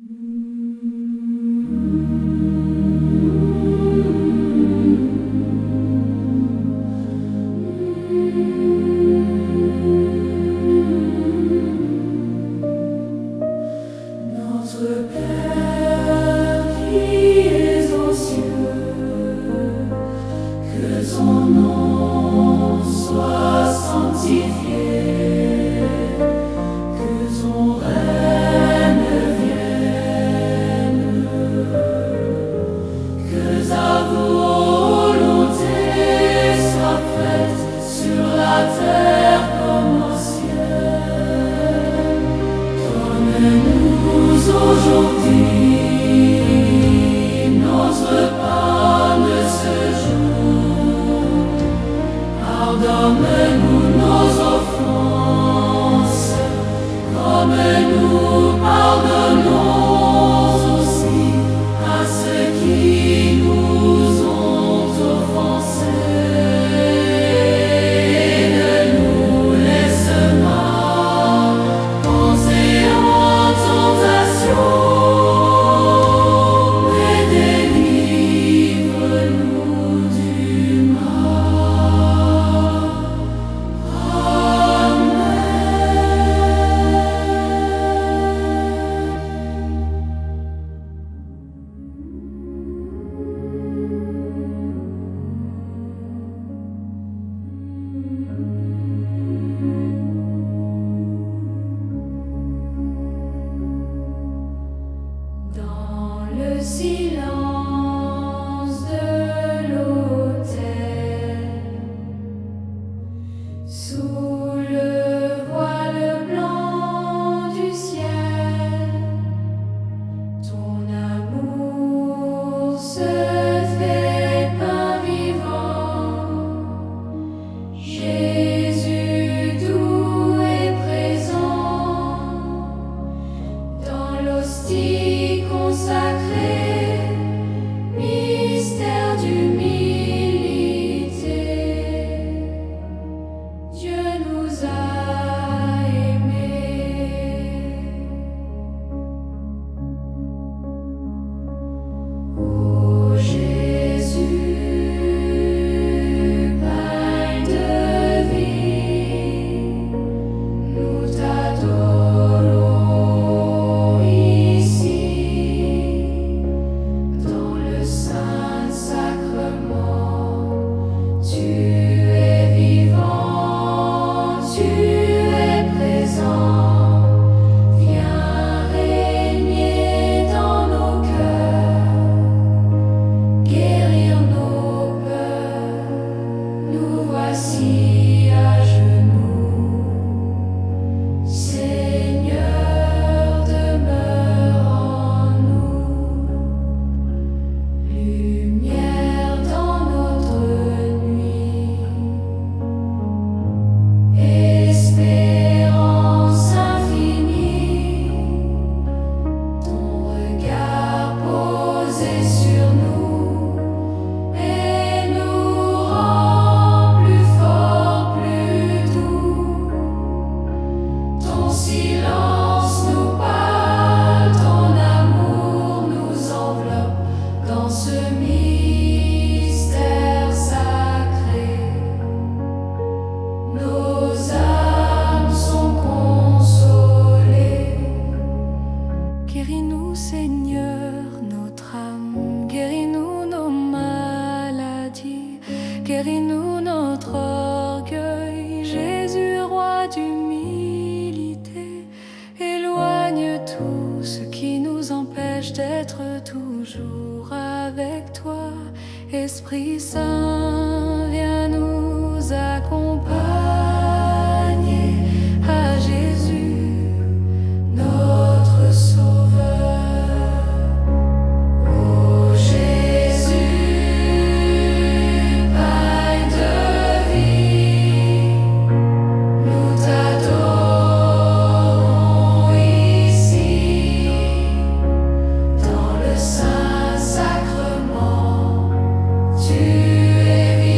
Notre Père qui es aux cieux, que ton nom soit sanctifié, que ton règne vienne, que ta volonté soit faite sur la terre comme au ciel. Donne-nous aujourd'hui notre pain de ce jour. Pardonne-nous nos offenses, comme nous pardonnons aussi à ceux qui nous ont offensés. Ne nous laisse pas penser en tentation, mais délivre-nous du mal. Amen. Dans le silence de l'autel, sous le voile blanc du ciel, ton amour se fait pain vivant. Jésus doux et présent, dans l'hostie consacrée, mystère d'humilité. Dieu nous a aimés. Ô Jésus, pain de vie, nous t'adorons ici, dans le Saint-Sacrement. Tu es vivant, tu es présent. Viens régner dans nos cœurs, guérir nos peurs. Nous voici à genoux. Seigneur, demeure en nous. Lumière dans notre nuit. Espérance infinie. Ton regard posé sur nous et nous rend plus forts, plus doux. Ton silence nous parle, ton amour nous enveloppe dans ce mystère sacré. Nos âmes sont consolées. Guéris-nous, Seigneur, notre âme, guéris-nous nos maladies, guéris-nous notre orgueil. Jésus, roi d'humilité, éloigne tout ce qui nous empêche d'être toujours avec toi. Esprit Saint, viens nous accompagner. À Jésus, notre Sauveur. Ô Jésus, pain de vie, nous t'adorons ici, dans le Saint-Sacrement. Tu es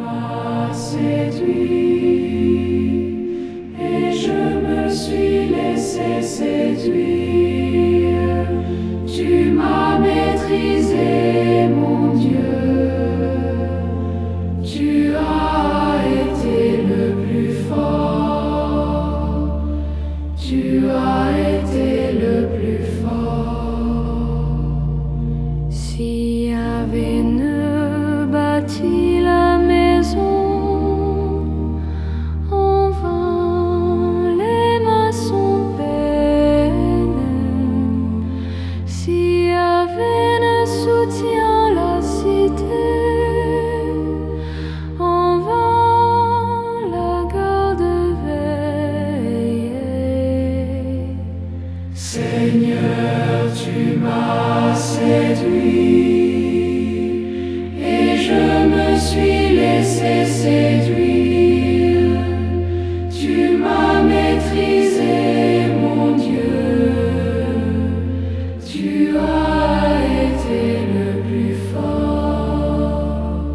m'as séduit et je me suis laissé séduire. Tu m'as maîtrisé, mon Dieu. Tu as été le plus fort. Tu as été le plus fort. Si Yahvé ne bâtit la maison, en vain les maçons peinent. Si Yahvé ne soutient la cité, en vain la garde veille. Seigneur, tu m'as séduit et je me suis laissé séduire. Tu m'as maîtrisé, mon Dieu. Tu as été le plus fort.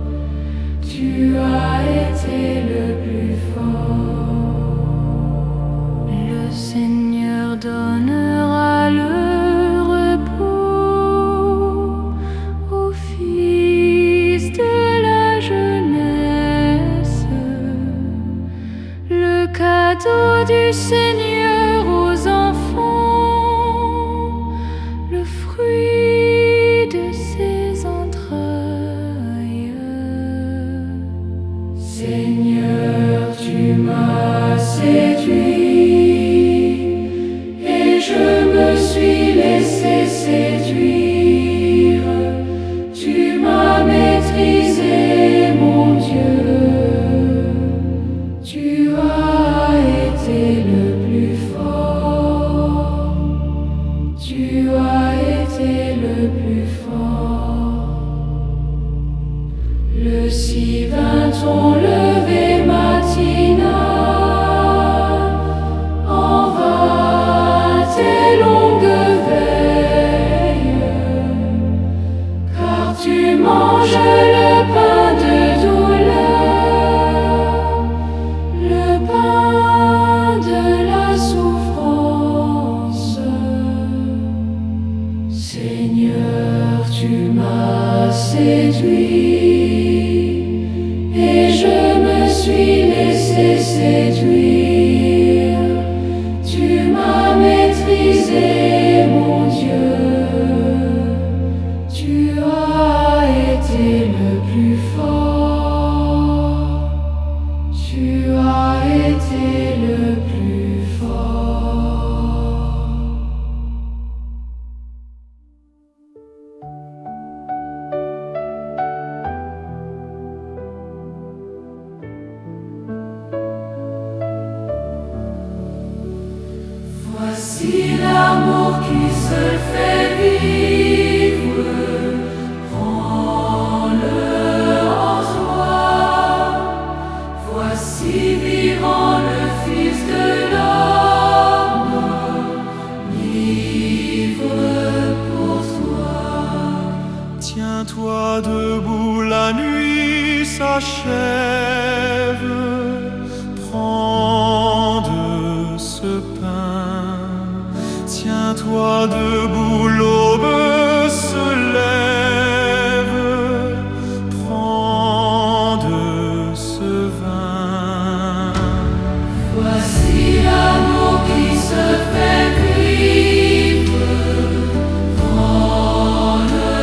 Tu as été le plus fort. Le Seigneur donnera le repos aux fils de la jeunesse. Le cadeau du Seigneur aux enfants, le fruit de ses entrailles. Seigneur, tu m'as séduit et je me suis laissé séduire. Tu m'as maîtrisé, mon Dieu. Tu as été le plus fort. Tu as été le plus fort. Le si vint ton lever matinal, en vain tes longues veilles, car tu manges le pain de douleur, le pain de la souffrance. Seigneur, tu m'as séduit et je me suis laissé séduire. Tu m'as maîtrisé, mon Dieu. Tu as été le plus fort. Tu as été le plus fort. Voici l'amour qui se fait vivre. Prends-le en toi. Voici vivant le Fils de l'homme, livre pour toi. Tiens-toi debout, la nuit s'achève. Prends de ce pain. Tiens-toi debout, l'aube se lève. Prends de ce vin. Voici l'amour qui se fait vivre. Prends-le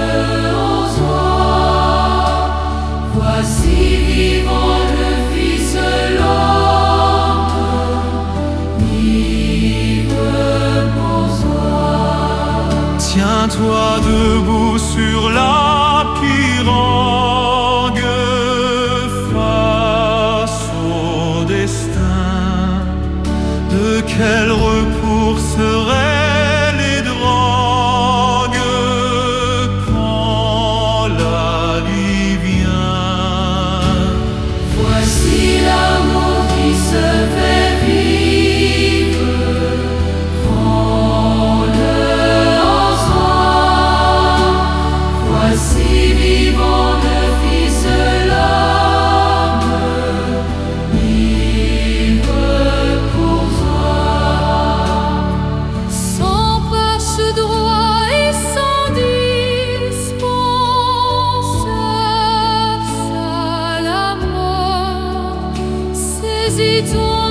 en toi. Voici vivant le Fils de l'homme, livre pour toi. toi.